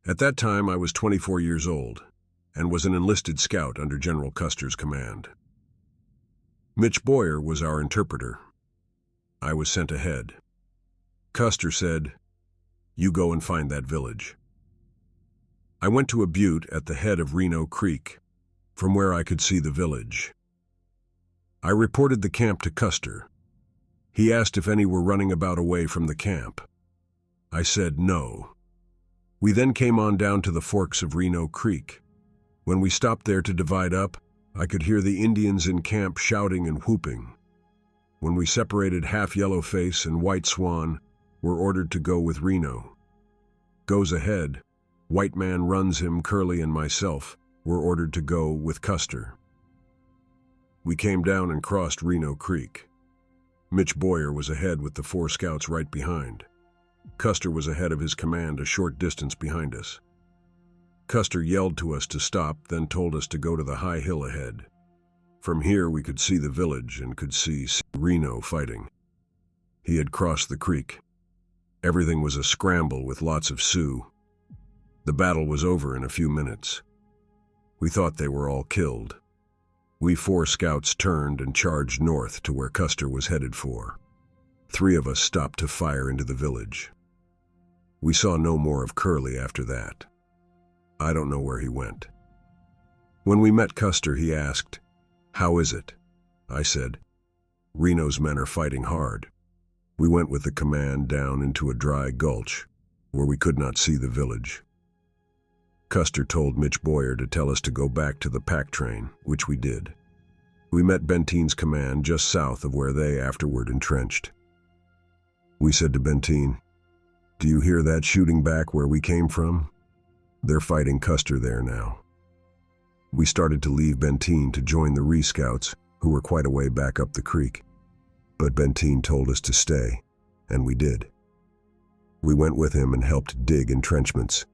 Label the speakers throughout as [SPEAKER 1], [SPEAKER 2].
[SPEAKER 1] At that time, I was 24 years old and was an enlisted scout under General Custer's command. Mitch Boyer was our interpreter. I was sent ahead. Custer said, "You go and find that village." I went to a butte at the head of Reno Creek, from where I could see the village. I reported the camp to Custer. He asked if any were running about away from the camp. I said no. We then came on down to the forks of Reno Creek. When we stopped there to divide up, I could hear the Indians in camp shouting and whooping. When we separated, Half Yellowface and White Swan were ordered to go with Reno. Goes ahead, White Man runs him, Curly and myself were ordered to go with Custer. We came down and crossed Reno Creek. Mitch Boyer was ahead with the 4 scouts right behind. Custer was ahead of his command a short distance behind us. Custer yelled to us to stop, then told us to go to the high hill ahead. From here we could see the village and could see Reno fighting. He had crossed the creek. Everything was a scramble with lots of Sioux. The battle was over in a few minutes. We thought they were all killed. We 4 scouts turned and charged north to where Custer was headed for. 3 of us stopped to fire into the village. We saw no more of Curly after that. I don't know where he went. When we met Custer, he asked, "How is it?" I said, "Reno's men are fighting hard." We went with the command down into a dry gulch where we could not see the village. Custer told Mitch Boyer to tell us to go back to the pack train, which we did. We met Benteen's command just south of where they afterward entrenched. We said to Benteen, "Do you hear that shooting back where we came from? They're fighting Custer there now." We started to leave Benteen to join the Re-Scouts, who were quite a way back up the creek. But Benteen told us to stay, and we did. We went with him and helped dig entrenchments.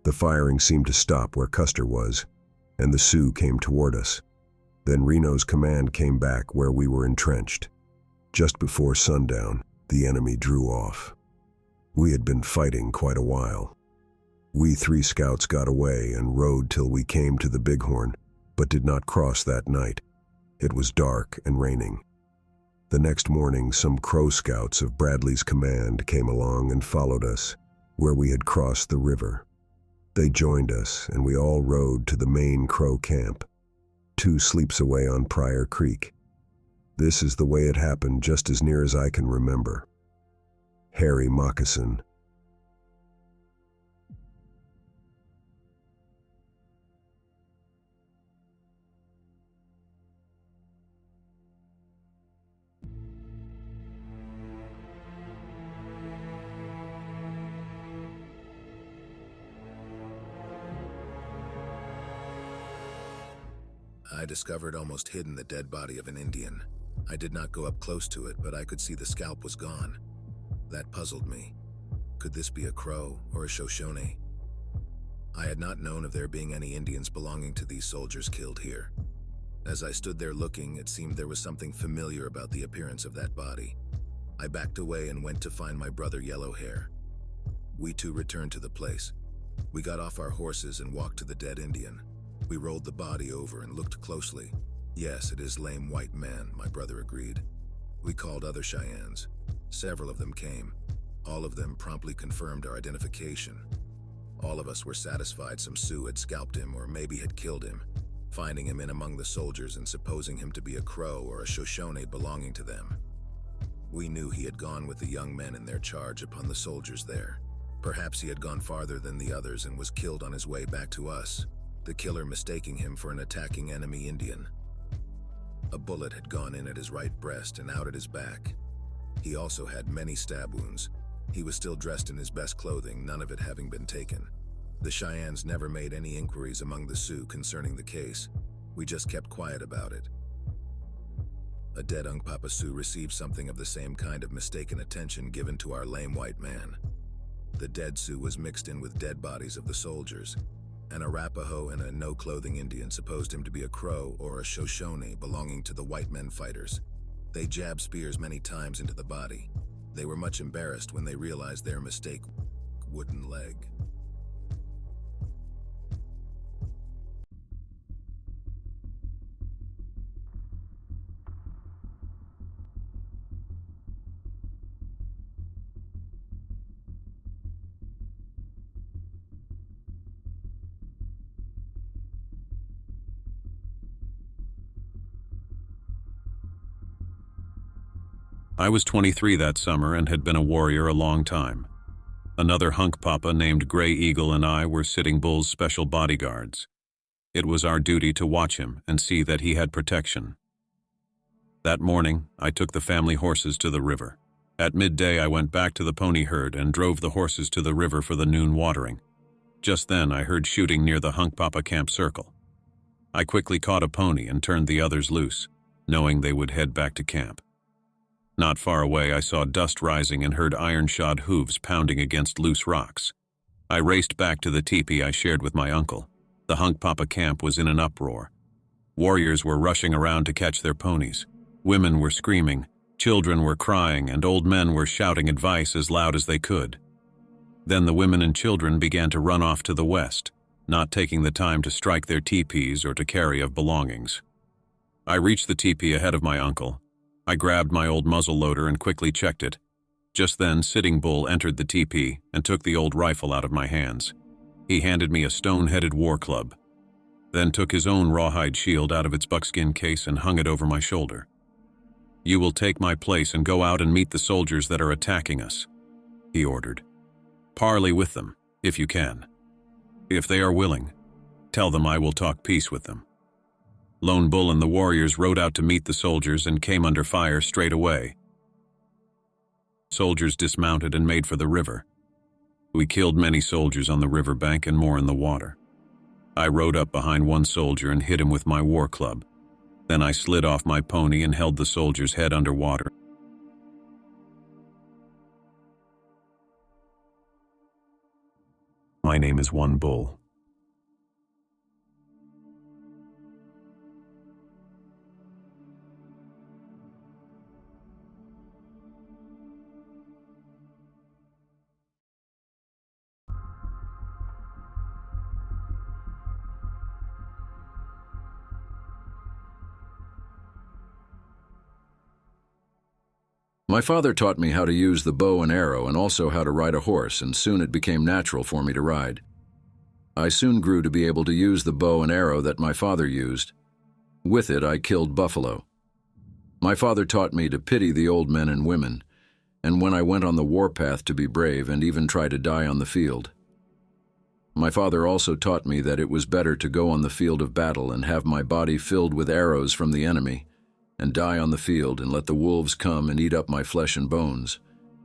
[SPEAKER 1] The firing seemed to stop where Custer was, and the Sioux came toward us. Then Reno's command came back where we were entrenched. Just before sundown, the enemy drew off. We had been fighting quite a while. We 3 scouts got away and rode till we came to the Bighorn, but did not cross that night. It was dark and raining. The next morning, some Crow scouts of Bradley's command came along and followed us, where we had crossed the river. They joined us, and we all rode to the main Crow camp, 2 sleeps away on Pryor Creek. This is the way it happened, just as near as I can remember. Harry Moccasin.
[SPEAKER 2] I discovered almost hidden the dead body of an Indian. I did not go up close to it, but I could see the scalp was gone. That puzzled me. Could this be a Crow or a Shoshone? I had not known of there being any Indians belonging to these soldiers killed here. As I stood there looking, it seemed there was something familiar about the appearance of that body. I backed away and went to find my brother Yellowhair. We 2 returned to the place. We got off our horses and walked to the dead Indian. We rolled the body over and looked closely. "Yes, it is Lame White Man," my brother agreed. We called other Cheyennes. Several of them came. All of them promptly confirmed our identification. All of us were satisfied some Sioux had scalped him or maybe had killed him, finding him in among the soldiers and supposing him to be a Crow or a Shoshone belonging to them. We knew he had gone with the young men in their charge upon the soldiers there. Perhaps he had gone farther than the others and was killed on his way back to us, the killer mistaking him for an attacking enemy Indian. A bullet had gone in at his right breast and out at his back. He also had many stab wounds. He was still dressed in his best clothing, none of it having been taken. The Cheyennes never made any inquiries among the Sioux concerning the case. We just kept quiet about it. A dead Unkpapa Sioux received something of the same kind of mistaken attention given to our Lame White Man. The dead Sioux was mixed in with dead bodies of the soldiers. An Arapaho and a no-clothing Indian supposed him to be a Crow or a Shoshone belonging to the white men fighters. They jabbed spears many times into the body. They were much embarrassed when they realized their mistake. Wooden Leg.
[SPEAKER 3] I was 23 that summer and had been a warrior a long time. Another hunk papa named Gray Eagle and I were Sitting Bull's special bodyguards. It was our duty to watch him and see that he had protection. That morning, I took the family horses to the river. At midday, I went back to the pony herd and drove the horses to the river for the noon watering. Just then, I heard shooting near the hunk papa camp circle. I quickly caught a pony and turned the others loose, knowing they would head back to camp. Not far away, I saw dust rising and heard iron-shod hooves pounding against loose rocks. I raced back to the teepee I shared with my uncle. The hunk papa camp was in an uproar. Warriors were rushing around to catch their ponies. Women were screaming, children were crying, and old men were shouting advice as loud as they could. Then the women and children began to run off to the west, not taking the time to strike their teepees or to carry of belongings. I reached the teepee ahead of my uncle. I grabbed my old muzzle loader and quickly checked it. Just then, Sitting Bull entered the teepee and took the old rifle out of my hands. He handed me a stone-headed war club, then took his own rawhide shield out of its buckskin case and hung it over my shoulder. "You will take my place and go out and meet the soldiers that are attacking us," he ordered. "Parley with them, if you can. If they are willing, tell them I will talk peace with them." Lone Bull and the warriors rode out to meet the soldiers and came under fire straight away. Soldiers dismounted and made for the river. We killed many soldiers on the riverbank and more in the water. I rode up behind one soldier and hit him with my war club. Then I slid off my pony and held the soldier's head under water. My name is One Bull.
[SPEAKER 4] My father taught me how to use the bow and arrow and also how to ride a horse, and soon it became natural for me to ride. I soon grew to be able to use the bow and arrow that my father used. With it, I killed buffalo. My father taught me to pity the old men and women, and when I went on the warpath to be brave and even try to die on the field. My father also taught me that it was better to go on the field of battle and have my body filled with arrows from the enemy, and die on the field and let the wolves come and eat up my flesh and bones,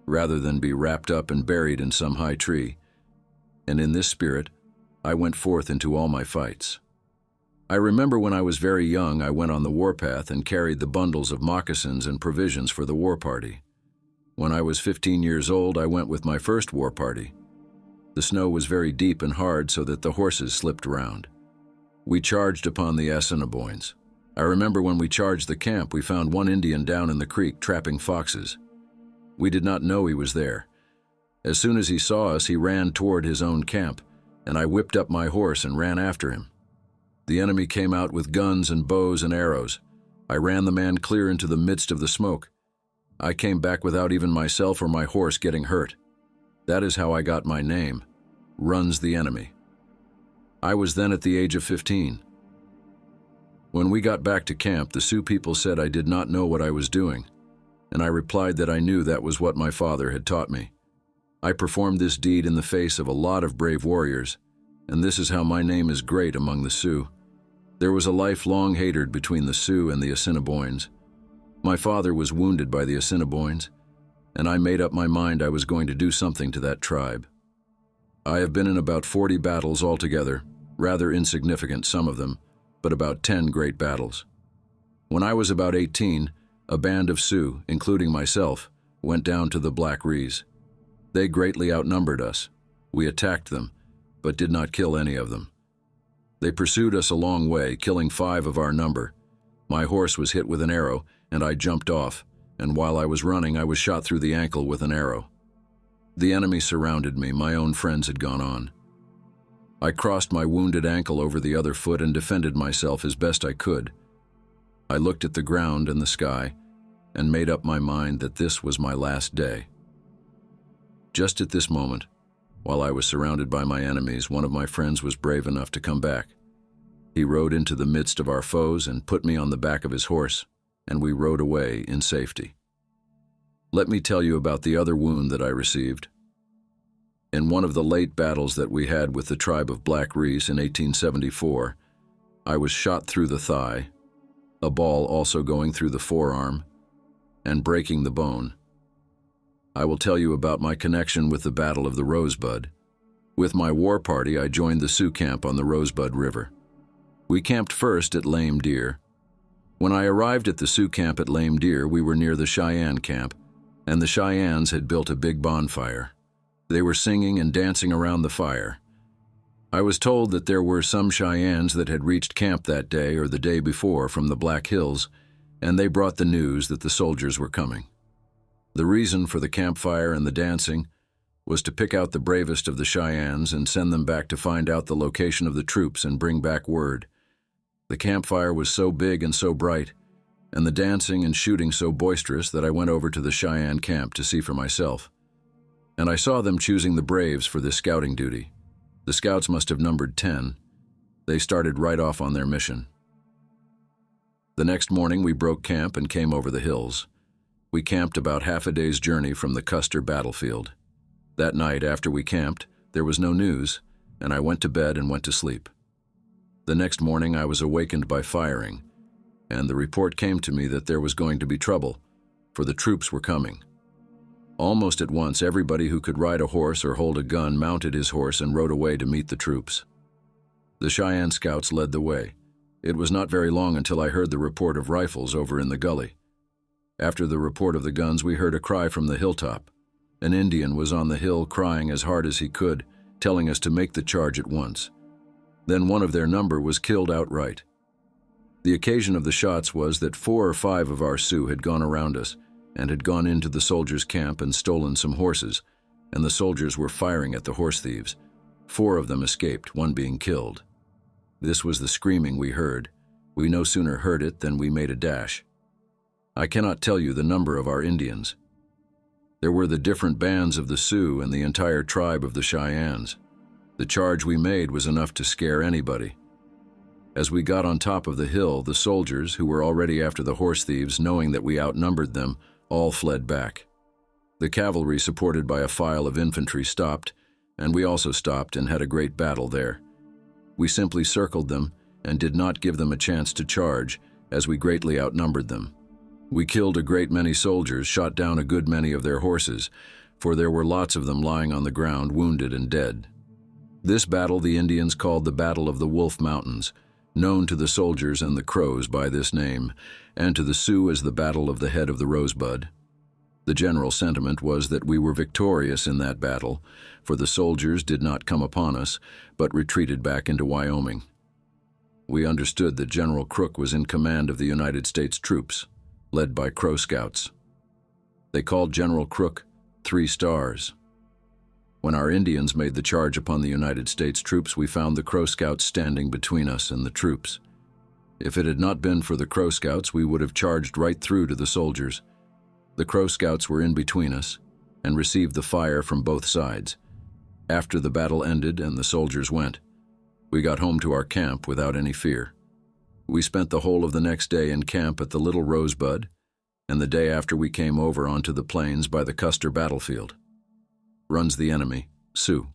[SPEAKER 4] rather than be wrapped up and buried in some high tree. And in this spirit, I went forth into all my fights. I remember when I was very young, I went on the warpath and carried the bundles of moccasins and provisions for the war party. When I was 15 years old, I went with my first war party. The snow was very deep and hard so that the horses slipped around. We charged upon the Assiniboines. I remember when we charged the camp, we found one Indian down in the creek trapping foxes. We did not know he was there. As soon as he saw us, he ran toward his own camp, and I whipped up my horse and ran after him. The enemy came out with guns and bows and arrows. I ran the man clear into the midst of the smoke. I came back without even myself or my horse getting hurt. That is how I got my name, Runs the Enemy. I was then at the age of 15. When we got back to camp, the Sioux people said I did not know what I was doing, and I replied that I knew that was what my father had taught me. I performed this deed in the face of a lot of brave warriors, and this is how my name is great among the Sioux. There was a lifelong hatred between the Sioux and the Assiniboines. My father was wounded by the Assiniboines, and I made up my mind I was going to do something to that tribe. I have been in about 40 battles altogether, rather insignificant some of them, but about 10 great battles. When I was about 18, a band of Sioux, including myself, went down to the Black Rees. They greatly outnumbered us. We attacked them, but did not kill any of them. They pursued us a long way, killing 5 of our number. My horse was hit with an arrow, and I jumped off, and while I was running, I was shot through the ankle with an arrow. The enemy surrounded me. My own friends had gone on. I crossed my wounded ankle over the other foot and defended myself as best I could. I looked at the ground and the sky and made up my mind that this was my last day. Just at this moment, while I was surrounded by my enemies, one of my friends was brave enough to come back. He rode into the midst of our foes and put me on the back of his horse, and we rode away in safety. Let me tell you about the other wound that I received. In one of the late battles that we had with the tribe of Black Reese in 1874, I was shot through the thigh, a ball also going through the forearm, and breaking the bone. I will tell you about my connection with the Battle of the Rosebud. With my war party, I joined the Sioux camp on the Rosebud River. We camped first at Lame Deer. When I arrived at the Sioux camp at Lame Deer, we were near the Cheyenne camp, and the Cheyennes had built a big bonfire. They were singing and dancing around the fire. I was told that there were some Cheyennes that had reached camp that day or the day before from the Black Hills, and they brought the news that the soldiers were coming. The reason for the campfire and the dancing was to pick out the bravest of the Cheyennes and send them back to find out the location of the troops and bring back word. The campfire was so big and so bright, and the dancing and shooting so boisterous that I went over to the Cheyenne camp to see for myself. And I saw them choosing the braves for this scouting duty. The scouts must have numbered 10. They started right off on their mission. The next morning we broke camp and came over the hills. We camped about half a day's journey from the Custer battlefield. That night after we camped, there was no news, and I went to bed and went to sleep. The next morning I was awakened by firing, and the report came to me that there was going to be trouble, for the troops were coming. Almost at once, everybody who could ride a horse or hold a gun mounted his horse and rode away to meet the troops. The Cheyenne scouts led the way. It was not very long until I heard the report of rifles over in the gully. After the report of the guns, we heard a cry from the hilltop. An Indian was on the hill crying as hard as he could, telling us to make the charge at once. Then one of their number was killed outright. The occasion of the shots was that 4 or 5 of our Sioux had gone around us and had gone into the soldiers' camp and stolen some horses, and the soldiers were firing at the horse thieves. 4 of them escaped, 1 being killed. This was the screaming we heard. We no sooner heard it than we made a dash. I cannot tell you the number of our Indians. There were the different bands of the Sioux and the entire tribe of the Cheyennes. The charge we made was enough to scare anybody. As we got on top of the hill, the soldiers, who were already after the horse thieves, knowing that we outnumbered them, all fled back. The cavalry, supported by a file of infantry, stopped, and we also stopped and had a great battle there. We simply circled them and did not give them a chance to charge, as we greatly outnumbered them. We killed a great many soldiers, shot down a good many of their horses, for there were lots of them lying on the ground, wounded and dead. This battle the Indians called the Battle of the Wolf Mountains, known to the soldiers and the Crows by this name, and to the Sioux as the Battle of the Head of the Rosebud. The general sentiment was that we were victorious in that battle, for the soldiers did not come upon us, but retreated back into Wyoming. We understood that General Crook was in command of the United States troops, led by Crow Scouts. They called General Crook 3 Stars. When our Indians made the charge upon the United States troops, we found the Crow Scouts standing between us and the troops. If it had not been for the Crow Scouts, we would have charged right through to the soldiers. The Crow Scouts were in between us and received the fire from both sides. After the battle ended and the soldiers went, we got home to our camp without any fear. We spent the whole of the next day in camp at the Little Rosebud, and the day after we came over onto the plains by the Custer battlefield. Runs the enemy, Sioux.